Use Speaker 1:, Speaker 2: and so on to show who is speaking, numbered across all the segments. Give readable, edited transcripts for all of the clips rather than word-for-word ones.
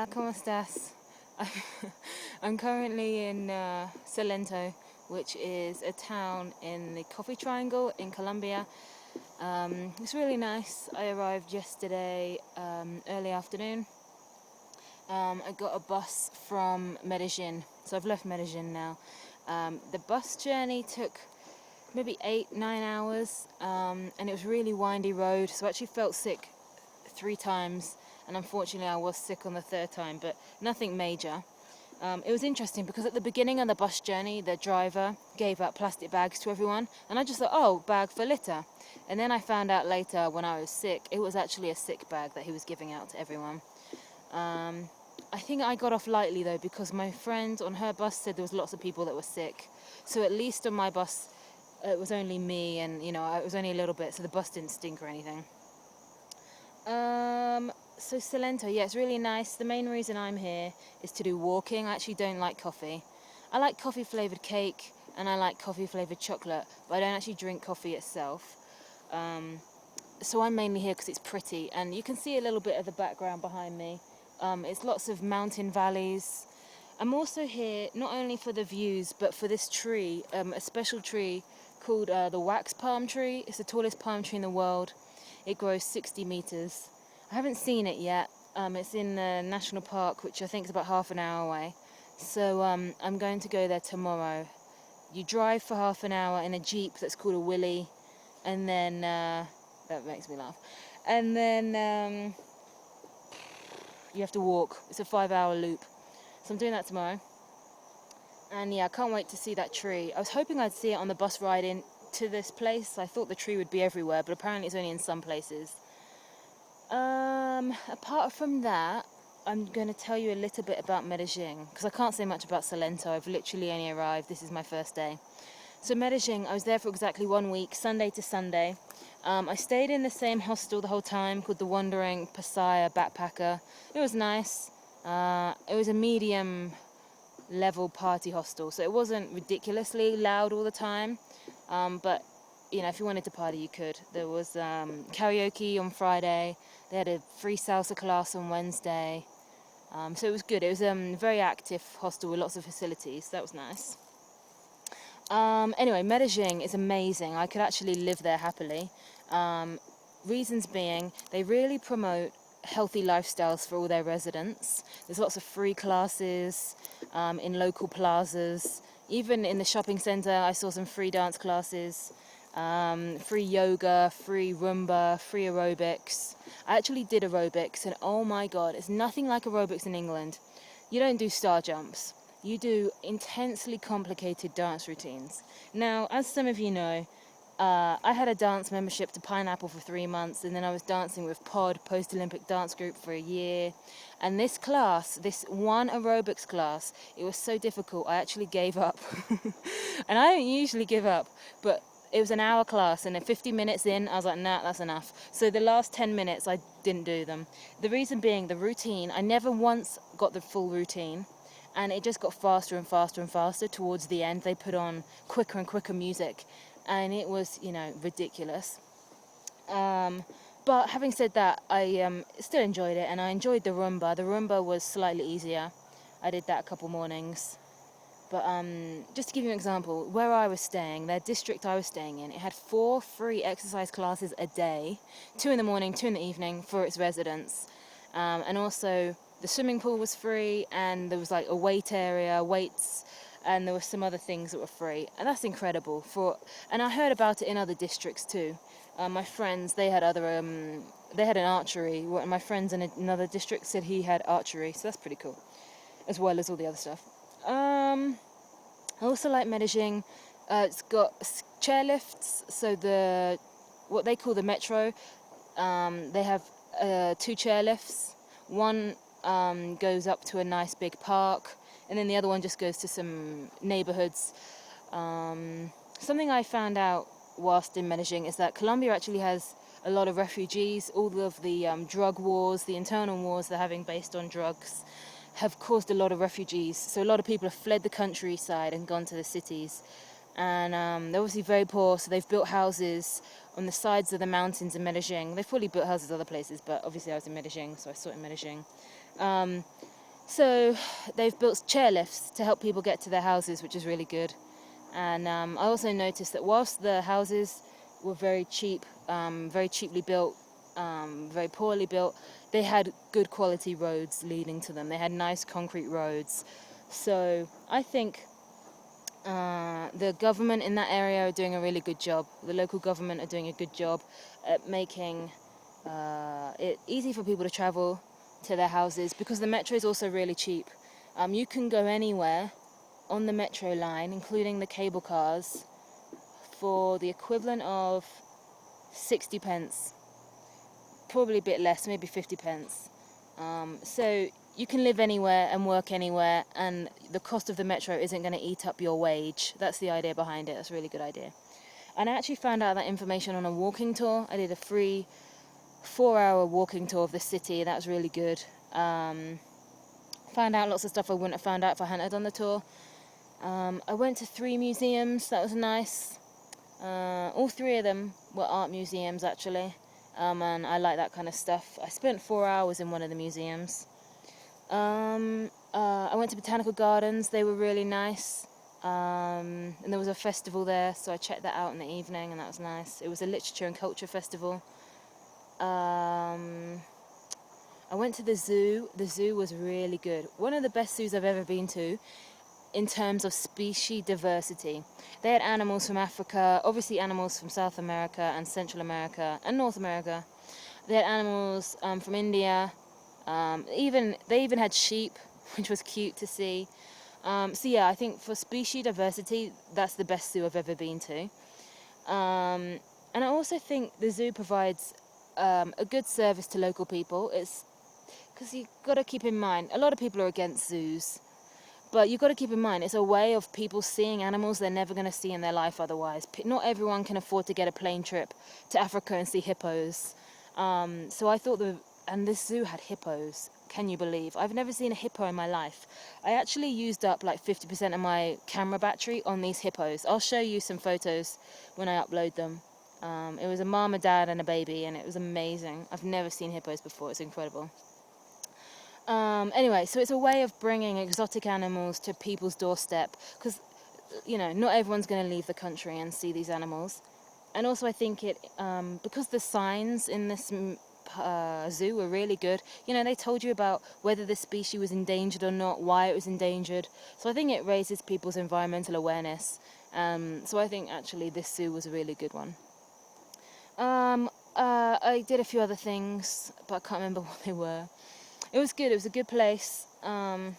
Speaker 1: ¿Cómo estás? I'm currently in Salento, which is a town in the Coffee Triangle in Colombia. It's really nice. I arrived yesterday early afternoon. I got a bus from Medellin, so I've left Medellin now. The bus journey took maybe 8-9 hours, and it was really windy road, so I actually felt sick 3 times, and unfortunately I was sick on the 3rd time, but nothing major. It was interesting because at the beginning of the bus journey, the driver gave out plastic bags to everyone, and I just thought, oh, bag for litter. And then I found out later when I was sick, it was actually a sick bag that he was giving out to everyone. I think I got off lightly though, because my friend on her bus said there was lots of people that were sick. So at least on my bus, it was only me, and it was only a little bit, so the bus didn't stink or anything. So Salento, yeah, it's really nice. The main reason I'm here is to do walking. I actually don't like coffee. I like coffee flavoured cake and I like coffee flavoured chocolate, but I don't actually drink coffee itself. So I'm mainly here because it's pretty, and you can see a little bit of the background behind me. It's lots of mountain valleys. I'm also here not only for the views, but for this tree, a special tree called the wax palm tree. It's the tallest palm tree in the world. It grows 60 meters. I haven't seen it yet. It's in the national park, which I think is about half an hour away. So I'm going to go there tomorrow. You drive for half an hour in a jeep that's called a Willy, and then that makes me laugh. And then you have to walk. It's a 5-hour loop. So I'm doing that tomorrow. And yeah, I can't wait to see that tree. I was hoping I'd see it on the bus ride in to this place. I thought the tree would be everywhere, but apparently it's only in some places. Apart from that, I'm going to tell you a little bit about Medellin, because I can't say much about Salento. I've literally only arrived. This is my first day. So Medellin, I was there for exactly 1 week, Sunday to Sunday. I stayed in the same hostel the whole time, called the Wandering Pasaya Backpacker. It was nice. It was a medium level party hostel, so it wasn't ridiculously loud all the time, but if you wanted to party you could. There was karaoke on Friday. They had a free salsa class on Wednesday, so it was good. It was a very active hostel with lots of facilities. That was nice. Anyway, Medellin is amazing. I could actually live there happily. Reasons being, they really promote healthy lifestyles for all their residents. There's lots of free classes in local plazas. Even in the shopping centre, I saw some free dance classes, free yoga, free Roomba, free aerobics. I actually did aerobics, and oh my god, it's nothing like aerobics in England. You don't do star jumps. You do intensely complicated dance routines. Now, as some of you know, I had a dance membership to Pineapple for 3 months, and then I was dancing with Pod, Post-Olympic Dance Group, for a year. And this class, this one aerobics class, it was so difficult, I actually gave up. And I don't usually give up, but it was an hour class, and at 50 minutes in, I was like, nah, that's enough. So the last 10 minutes, I didn't do them. The reason being, the routine, I never once got the full routine, and it just got faster and faster and faster towards the end. They put on quicker and quicker music, and it was, ridiculous. But having said that, I still enjoyed it, and I enjoyed the Roomba. The Roomba was slightly easier. I did that a couple mornings. But just to give you an example, where I was staying, the district I was staying in, it had 4 free exercise classes a day, 2 in the morning, 2 in the evening, for its residents. And also, the swimming pool was free, and there was like a weight area, weights, and there were some other things that were free. And that's incredible. And I heard about it in other districts too. My friends, they had an archery. One of my friends in another district said he had archery, so that's pretty cool, as well as all the other stuff. I also like Medellin. It's got chairlifts, so what they call the metro, they have 2 chairlifts. One goes up to a nice big park, and then the other one just goes to some neighborhoods. Something I found out whilst in Medellin is that Colombia actually has a lot of refugees. All of the drug wars, the internal wars they're having based on drugs, have caused a lot of refugees. So a lot of people have fled the countryside and gone to the cities. And they're obviously very poor, so they've built houses on the sides of the mountains in Medellin. They've probably built houses other places, but obviously I was in Medellin, so I saw it in Medellin. So they've built chairlifts to help people get to their houses, which is really good. And I also noticed that whilst the houses were very cheap, very cheaply built, very poorly built, they had good quality roads leading to them. They had nice concrete roads. So I think the government in that area are doing a really good job. The local government are doing a good job at making it easy for people to travel to their houses, because the metro is also really cheap. You can go anywhere on the metro line, including the cable cars, for the equivalent of 60 pence. Probably a bit less, maybe 50 pence. So you can live anywhere and work anywhere, and the cost of the metro isn't going to eat up your wage. That's the idea behind it. That's a really good idea. And I actually found out that information on a walking tour. I did a free 4-hour walking tour of the city. That was really good. Found out lots of stuff I wouldn't have found out if I hadn't done the tour. I went to 3 museums. That was nice. All 3 of them were art museums, actually. And I like that kind of stuff. I spent 4 hours in one of the museums. I went to botanical gardens. They were really nice. And there was a festival there, so I checked that out in the evening, and that was nice. It was a literature and culture festival. I went to the zoo. The zoo was really good. One of the best zoos I've ever been to in terms of species diversity. They had animals from Africa, obviously animals from South America and Central America and North America. They had animals from India. They even had sheep, which was cute to see. So yeah, I think for species diversity, that's the best zoo I've ever been to. And I also think the zoo provides a good service to local people. It's because you've got to keep in mind, a lot of people are against zoos. But you've got to keep in mind, it's a way of people seeing animals they're never going to see in their life otherwise. Not everyone can afford to get a plane trip to Africa and see hippos. So I thought and this zoo had hippos. Can you believe? I've never seen a hippo in my life. I actually used up like 50% of my camera battery on these hippos. I'll show you some photos when I upload them. It was a mom, a dad, and a baby, and it was amazing. I've never seen hippos before. It's incredible. Anyway, so it's a way of bringing exotic animals to people's doorstep, because, not everyone's going to leave the country and see these animals. And also I think because the signs in this zoo were really good, they told you about whether the species was endangered or not, why it was endangered. So I think it raises people's environmental awareness. So I think actually this zoo was a really good one. I did a few other things, but I can't remember what they were. It was good. It was a good place. And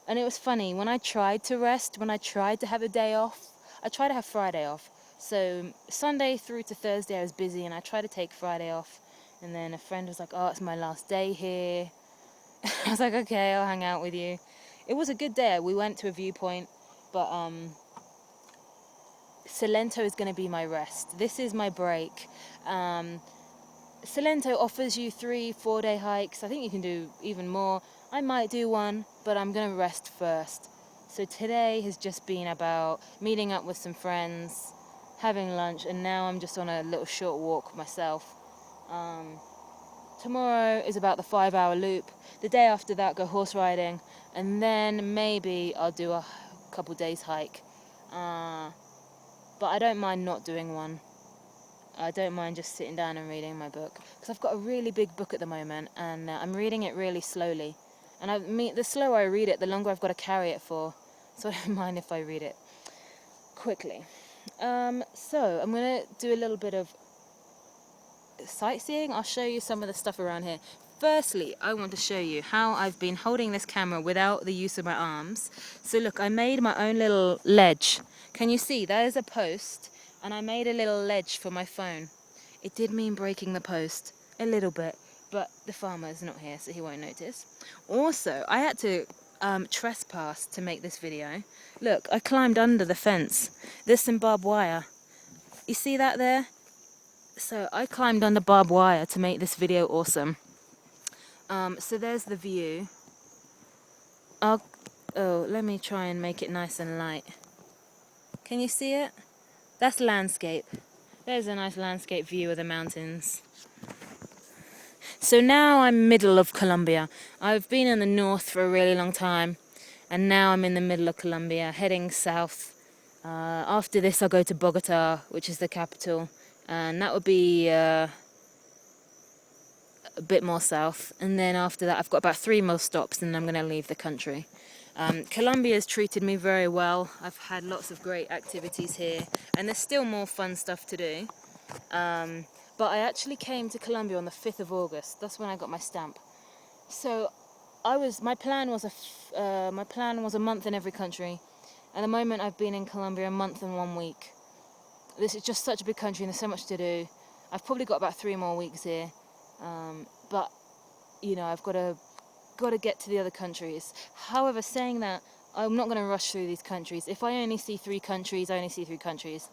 Speaker 1: it was funny. When I tried to rest, when I tried to have a day off, I tried to have Friday off. So Sunday through to Thursday I was busy, and I tried to take Friday off. And then a friend was like, oh, it's my last day here. I was like, okay, I'll hang out with you. It was a good day. We went to a viewpoint, but Salento is going to be my rest. This is my break. Salento offers you 3-4 day hikes. I think you can do even more. I might do one, but I'm going to rest first. So today has just been about meeting up with some friends, having lunch, and now I'm just on a little short walk myself. Tomorrow is about the 5-hour loop. The day after that, go horse riding, and then maybe I'll do a couple days hike. But I don't mind not doing one. I don't mind just sitting down and reading my book, because I've got a really big book at the moment, and I'm reading it really slowly. And the slower I read it, the longer I've got to carry it for. So I don't mind if I read it quickly. So I'm going to do a little bit of sightseeing. I'll show you some of the stuff around here. Firstly, I want to show you how I've been holding this camera without the use of my arms. So look, I made my own little ledge. Can you see? That is a post, and I made a little ledge for my phone. It did mean breaking the post a little bit, but the farmer's not here, so he won't notice. Also, I had to trespass to make this video. Look, I climbed under the fence. There's some barbed wire. You see that there? So I climbed under barbed wire to make this video awesome. So there's the view. Let me try and make it nice and light. Can you see it? That's landscape. There's a nice landscape view of the mountains. So now I'm middle of Colombia. I've been in the north for a really long time, and now I'm in the middle of Colombia, heading south. After this, I'll go to Bogota, which is the capital, and that would be a bit more south. And then after that, I've got about 3 more stops, and I'm going to leave the country. Colombia has treated me very well. I've had lots of great activities here, and there's still more fun stuff to do. But I actually came to Colombia on the 5th of August. That's when I got my stamp. So my plan was a month in every country. At the moment, I've been in Colombia a month and 1 week. This is just such a big country, and there's so much to do. I've probably got about 3 more weeks here, but you know, I've got to get to the other countries. However, saying that, I'm not going to rush through these countries. If I only see 3 countries, I only see 3 countries.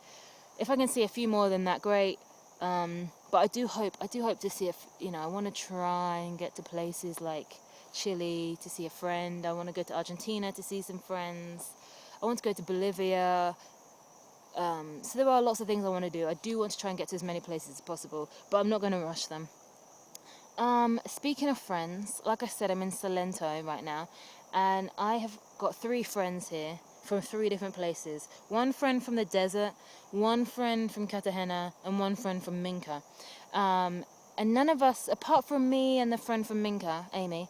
Speaker 1: If I can see a few more than that, great. But I do hope to see I want to try and get to places like Chile to see a friend. I want to go to Argentina to see some friends. I want to go to Bolivia. So there are lots of things I want to do. I do want to try and get to as many places as possible, but I'm not going to rush them. Speaking of friends, like I said, I'm in Salento right now, and I have got 3 friends here from 3 different places. 1 friend from the desert, 1 friend from Cartagena, and 1 friend from Minca. And none of us, apart from me and the friend from Minca, Amy,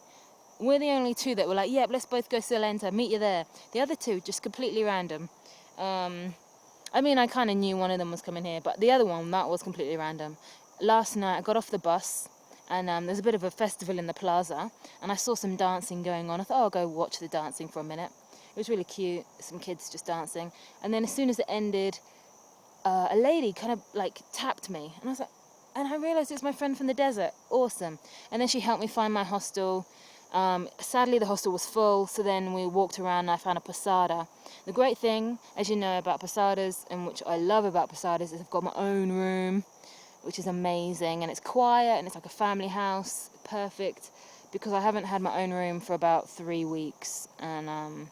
Speaker 1: we're the only 2 that were like, yep, let's both go to Salento, meet you there. The other 2, just completely random. I mean, I kind of knew one of them was coming here, but the other one, that was completely random. Last night, I got off the bus, and there's a bit of a festival in the plaza, and I saw some dancing going on. I thought, I'll go watch the dancing for a minute. It was really cute, some kids just dancing. And then as soon as it ended, a lady kind of like tapped me, and I was like, and I realised it's my friend from the desert. Awesome. And then she helped me find my hostel. Sadly, the hostel was full, so then we walked around and I found a posada. The great thing, as you know, about posadas, and which I love about posadas, is I've got my own room, which is amazing, and it's quiet, and it's like a family house, perfect, because I haven't had my own room for about 3 weeks, and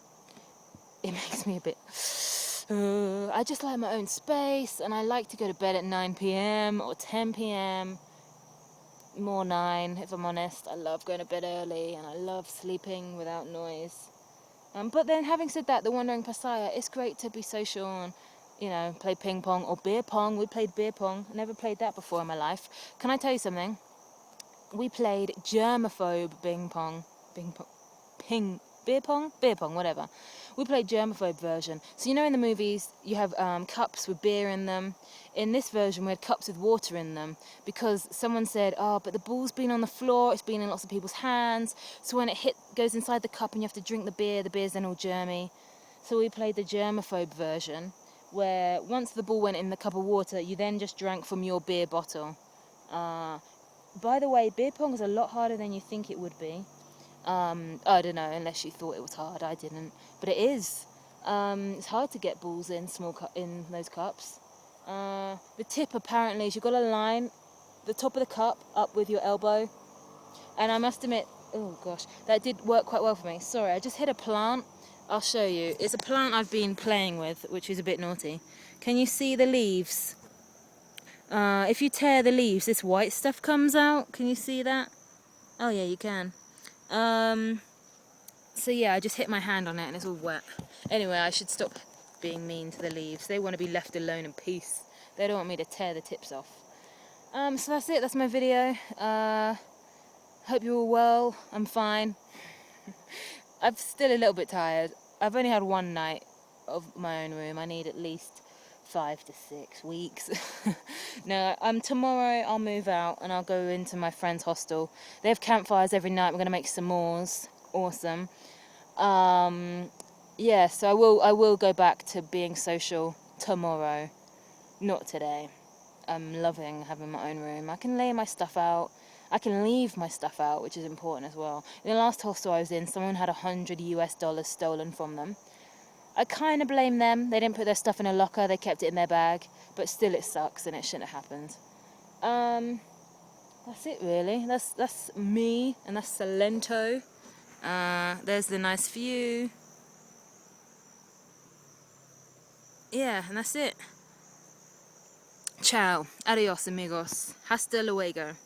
Speaker 1: it makes me a bit... I just like my own space, and I like to go to bed at 9 p.m. or 10 p.m. More 9, if I'm honest. I love going to bed early, and I love sleeping without noise. But then, having said that, the Wandering Pasaya, it's great to be social and, you know, play ping pong or beer pong. We played beer pong. I never played that before in my life. Can I tell you something? We played germaphobe beer pong, whatever. We played germaphobe version. So you know in the movies you have cups with beer in them. In this version we had cups with water in them because someone said, oh, but the ball's been on the floor, it's been in lots of people's hands, so when it goes inside the cup and you have to drink the beer's then all germy. So we played the germaphobe version, where once the ball went in the cup of water, you then just drank from your beer bottle. By the way, beer pong is a lot harder than you think it would be. I don't know, unless you thought it was hard. I didn't, but it is. It's hard to get balls in in those cups. The tip apparently is you've got to line the top of the cup up with your elbow. And I must admit, oh gosh, that did work quite well for me. Sorry, I just hit a plant. I'll show you. It's a plant I've been playing with, which is a bit naughty. Can you see the leaves? If you tear the leaves, this white stuff comes out. Can you see that? Oh yeah, you can. So yeah, I just hit my hand on it and it's all wet. Anyway, I should stop being mean to the leaves. They want to be left alone in peace. They don't want me to tear the tips off. So that's it. That's my video. Hope you're all well. I'm fine. I'm still a little bit tired. I've only had 1 night of my own room. I need at least 5 to 6 weeks. No, tomorrow I'll move out and I'll go into my friend's hostel. They have campfires every night. We're going to make s'mores. Awesome. Yeah, so I will go back to being social tomorrow, not today. I'm loving having my own room. I can lay my stuff out. I can leave my stuff out, which is important as well. In the last hostel I was in, someone had $100 stolen from them. I kind of blame them. They didn't put their stuff in a locker. They kept it in their bag. But still, it sucks, and it shouldn't have happened. That's it, really. That's me, and that's Salento. There's the nice view. Yeah, and that's it. Ciao. Adios, amigos. Hasta luego.